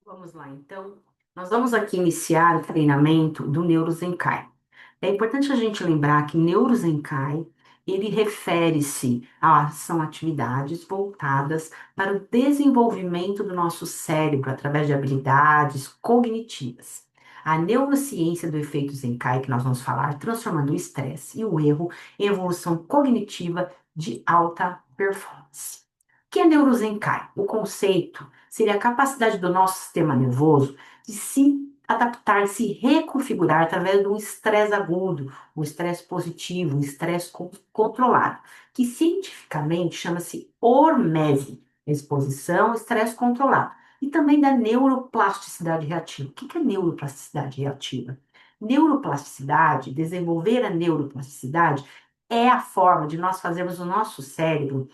Vamos lá, então. Nós vamos aqui iniciar o treinamento do Neurozenkai. É importante a gente lembrar que Neurozenkai, ele refere-se são atividades voltadas para o desenvolvimento do nosso cérebro através de habilidades cognitivas. A neurociência do efeito Zenkai, que nós vamos falar, transformando o estresse e o erro em evolução cognitiva de alta performance. O que é Neurozenkai? O conceito seria a capacidade do nosso sistema nervoso de se adaptar, se reconfigurar através de um estresse agudo, um estresse positivo, um estresse controlado, que cientificamente chama-se hormese, exposição, estresse controlado, e também da neuroplasticidade reativa. O que é neuroplasticidade reativa? Neuroplasticidade, desenvolver a neuroplasticidade, é a forma de nós fazermos o nosso cérebro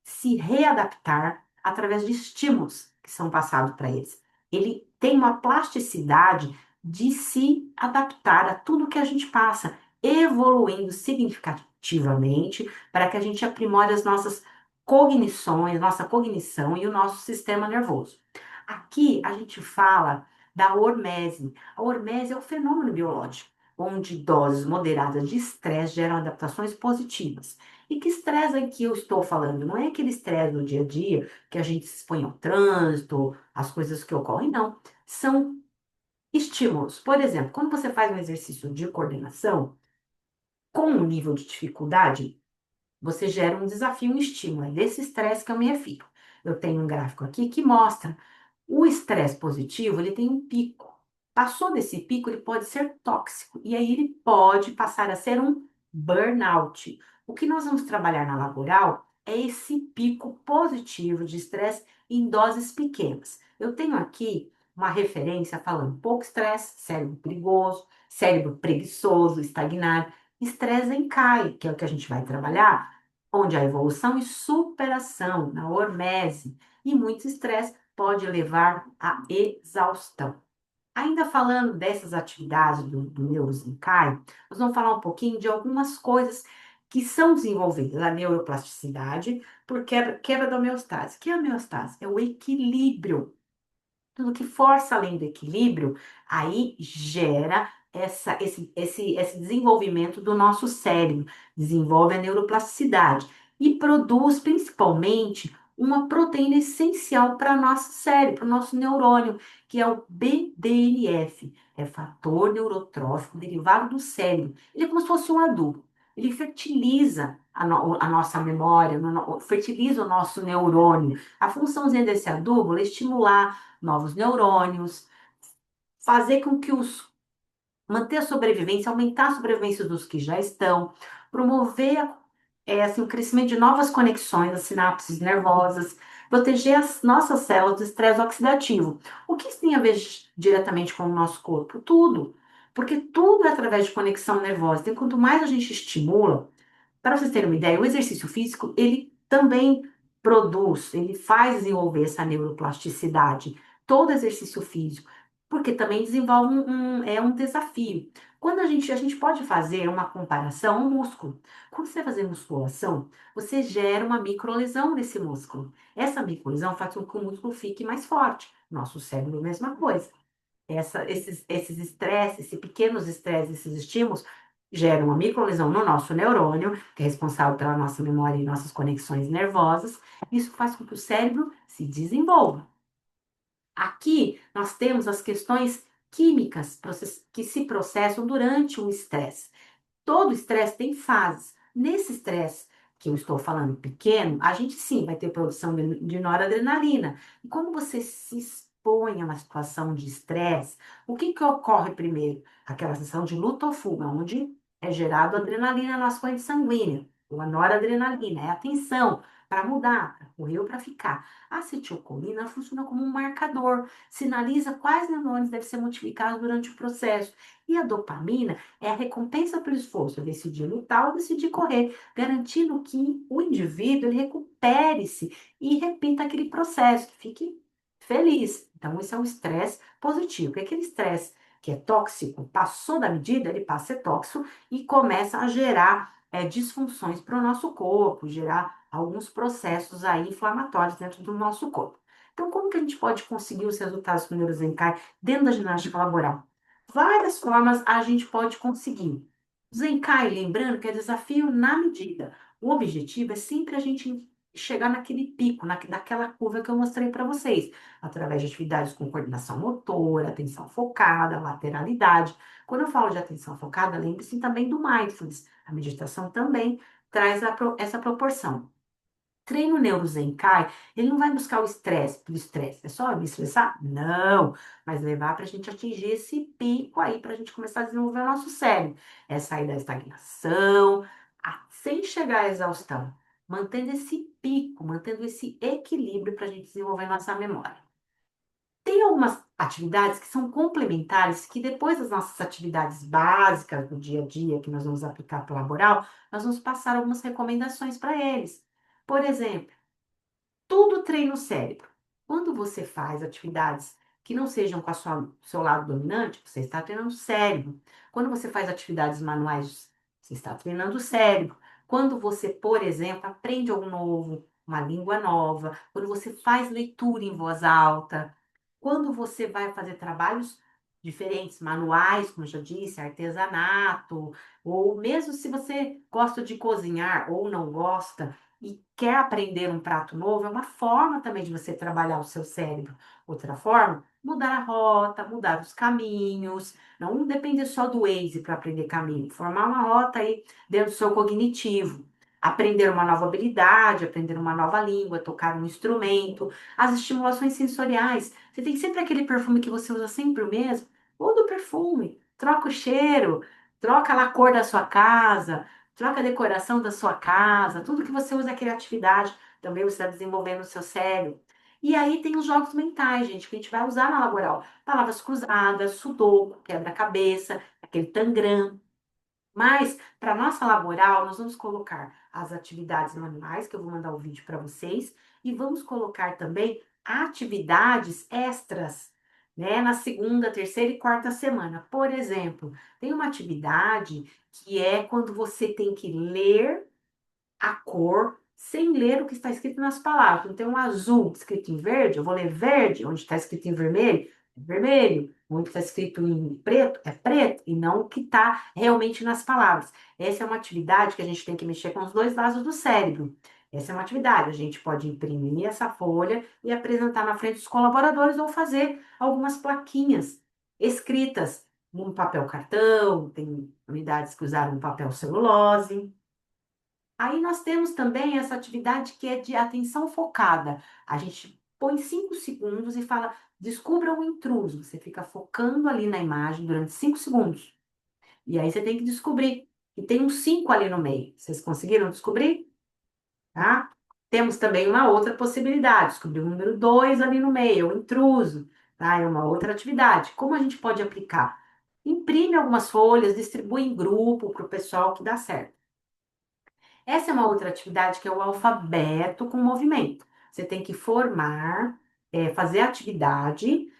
se readaptar através de estímulos que são passados para eles. Ele tem uma plasticidade de se adaptar a tudo que a gente passa, evoluindo significativamente para que a gente aprimore as nossas cognições, nossa cognição e o nosso sistema nervoso. Aqui a gente fala da hormese. A hormese é um fenômeno biológico, onde doses moderadas de estresse geram adaptações positivas. E que estresse é que eu estou falando? Não é aquele estresse do dia a dia que a gente se expõe ao trânsito, as coisas que ocorrem, não. São estímulos. Por exemplo, quando você faz um exercício de coordenação, com um nível de dificuldade, você gera um desafio, um estímulo. É desse estresse que eu me refiro. Eu tenho um gráfico aqui que mostra o estresse positivo, ele tem um pico. Passou desse pico, ele pode ser tóxico. E aí ele pode passar a ser um burnout. O que nós vamos trabalhar na laboral é esse pico positivo de estresse em doses pequenas. Eu tenho aqui uma referência falando pouco estresse, cérebro perigoso, cérebro preguiçoso, estagnado, estresse em CAI, que é o que a gente vai trabalhar, onde a evolução e superação, na hormese, e muito estresse pode levar à exaustão. Ainda falando dessas atividades do Neurozincai, nós vamos falar um pouquinho de algumas coisas que são desenvolvidas. A neuroplasticidade, por quebra da homeostase. O que é a homeostase? É o equilíbrio. Tudo que força além do equilíbrio, aí gera esse desenvolvimento do nosso cérebro, desenvolve a neuroplasticidade e produz principalmente uma proteína essencial para nosso cérebro, para o nosso neurônio, que é o BDNF, é fator neurotrófico derivado do cérebro. Ele é como se fosse um adubo. Ele fertiliza a nossa memória, fertiliza o nosso neurônio. A funçãozinha desse adubo é estimular novos neurônios, fazer com que manter a sobrevivência, aumentar a sobrevivência dos que já estão, promover assim, o crescimento de novas conexões das sinapses nervosas, proteger as nossas células do estresse oxidativo. O que isso tem a ver diretamente com o nosso corpo? Tudo. Porque tudo é através de conexão nervosa. Então, quanto mais a gente estimula, para vocês terem uma ideia, o exercício físico, ele também produz, ele faz desenvolver essa neuroplasticidade, todo exercício físico, porque também desenvolve um desafio. Quando a gente pode fazer uma comparação ao músculo. Quando você vai fazer musculação, você gera uma microlesão nesse músculo. Essa microlesão faz com que o músculo fique mais forte. Nosso cérebro, a mesma coisa. Esses estresses, esses pequenos estresses, esses estímulos, geram uma microlesão no nosso neurônio, que é responsável pela nossa memória e nossas conexões nervosas. Isso faz com que o cérebro se desenvolva. Aqui nós temos as questões químicas que se processam durante o estresse. Todo estresse tem fases. Nesse estresse que eu estou falando pequeno, a gente sim vai ter produção de noradrenalina. E como você se expõe a uma situação de estresse, o que que ocorre primeiro? Aquela sensação de luta ou fuga, onde é gerado adrenalina na nossa corrente sanguínea. Ou a noradrenalina, é a tensão para mudar, para correr ou para ficar. A acetilcolina funciona como um marcador, sinaliza quais neurônios devem ser multiplicados durante o processo. E a dopamina é a recompensa pelo esforço, é decidir lutar ou decidir correr, garantindo que o indivíduo ele recupere-se e repita aquele processo, que fique feliz. Então, isso é um estresse positivo. Porque aquele estresse que é tóxico, passou da medida, ele passa a ser tóxico e começa a gerar disfunções para o nosso corpo, gerar alguns processos aí inflamatórios dentro do nosso corpo. Então, como que a gente pode conseguir os resultados com o Neurozenkai dentro da ginástica laboral? Várias formas a gente pode conseguir. Zenkai, lembrando que é desafio na medida. O objetivo é sempre a gente chegar naquele pico, naquela curva que eu mostrei para vocês, através de atividades com coordenação motora, atenção focada, lateralidade. Quando eu falo de atenção focada, lembre-se também do mindfulness. A meditação também traz essa proporção. Treino Neurozenkai, ele não vai buscar o estresse pelo estresse. É só me estressar? Não. Mas levar para a gente atingir esse pico aí, para a gente começar a desenvolver o nosso cérebro. É sair da estagnação, sem chegar à exaustão. Mantendo esse pico, mantendo esse equilíbrio para a gente desenvolver nossa memória. Tem algumas atividades que são complementares, que depois das nossas atividades básicas do dia a dia, que nós vamos aplicar para o laboral, nós vamos passar algumas recomendações para eles. Por exemplo, tudo treina o cérebro. Quando você faz atividades que não sejam com seu lado dominante, você está treinando o cérebro. Quando você faz atividades manuais, você está treinando o cérebro. Quando você, por exemplo, aprende algo novo, uma língua nova, quando você faz leitura em voz alta, quando você vai fazer trabalhos diferentes, manuais, como eu já disse, artesanato, ou mesmo se você gosta de cozinhar ou não gosta, e quer aprender um prato novo, é uma forma também de você trabalhar o seu cérebro. Outra forma, mudar a rota, mudar os caminhos. Não depender só do Waze para aprender caminho. Formar uma rota aí dentro do seu cognitivo. Aprender uma nova habilidade, aprender uma nova língua, tocar um instrumento. As estimulações sensoriais. Você tem sempre aquele perfume que você usa sempre o mesmo. Muda o perfume, troca o cheiro, troca lá a cor da sua casa. Troca a decoração da sua casa, tudo que você usa é criatividade, também você está desenvolvendo o seu cérebro. E aí tem os jogos mentais, gente, que a gente vai usar na laboral. Palavras cruzadas, sudoku, quebra-cabeça, aquele tangram. Mas, para nossa laboral, nós vamos colocar as atividades manuais, que eu vou mandar o vídeo para vocês, e vamos colocar também atividades extras, né, na segunda, terceira e quarta semana. Por exemplo, tem uma atividade que é quando você tem que ler a cor sem ler o que está escrito nas palavras. Então, tem um azul escrito em verde, eu vou ler verde, onde está escrito em vermelho, é vermelho. Onde está escrito em preto, é preto, e não o que está realmente nas palavras. Essa é uma atividade que a gente tem que mexer com os dois lados do cérebro. Essa é uma atividade. A gente pode imprimir essa folha e apresentar na frente dos colaboradores ou fazer algumas plaquinhas escritas num papel cartão, tem unidades que usaram papel celulose. Aí nós temos também essa atividade que é de atenção focada. A gente põe 5 segundos e fala, descubra um intruso. Você fica focando ali na imagem durante 5 segundos. E aí você tem que descobrir. E tem um 5 ali no meio. Vocês conseguiram descobrir? Tá? Temos também uma outra possibilidade, descobrir o número 2 ali no meio, o intruso. Tá? É uma outra atividade. Como a gente pode aplicar? Imprime algumas folhas, distribui em grupo para o pessoal que dá certo. Essa é uma outra atividade que é o alfabeto com movimento. Você tem que formar, fazer a atividade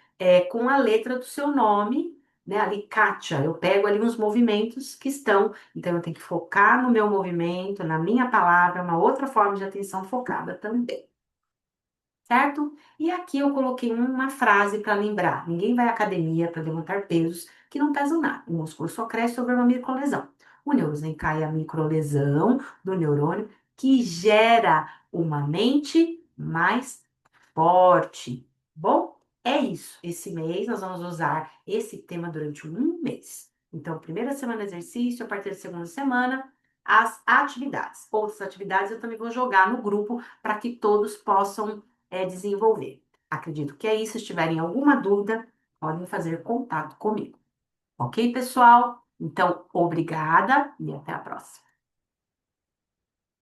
com a letra do seu nome, né? Ali, Kátia, eu pego ali uns movimentos que estão, então eu tenho que focar no meu movimento, na minha palavra, uma outra forma de atenção focada também, certo? E aqui eu coloquei uma frase para lembrar: ninguém vai à academia para levantar pesos que não pesam nada. O músculo só cresce sobre uma microlesão. O neurozencai é a microlesão do neurônio que gera uma mente mais forte. Bom, é isso. Esse mês nós vamos usar esse tema durante um mês. Então, primeira semana exercício, a partir da segunda semana, as atividades. Outras atividades eu também vou jogar no grupo para que todos possam desenvolver. Acredito que é isso. Se tiverem alguma dúvida, podem fazer contato comigo. Ok, pessoal? Então, obrigada e até a próxima.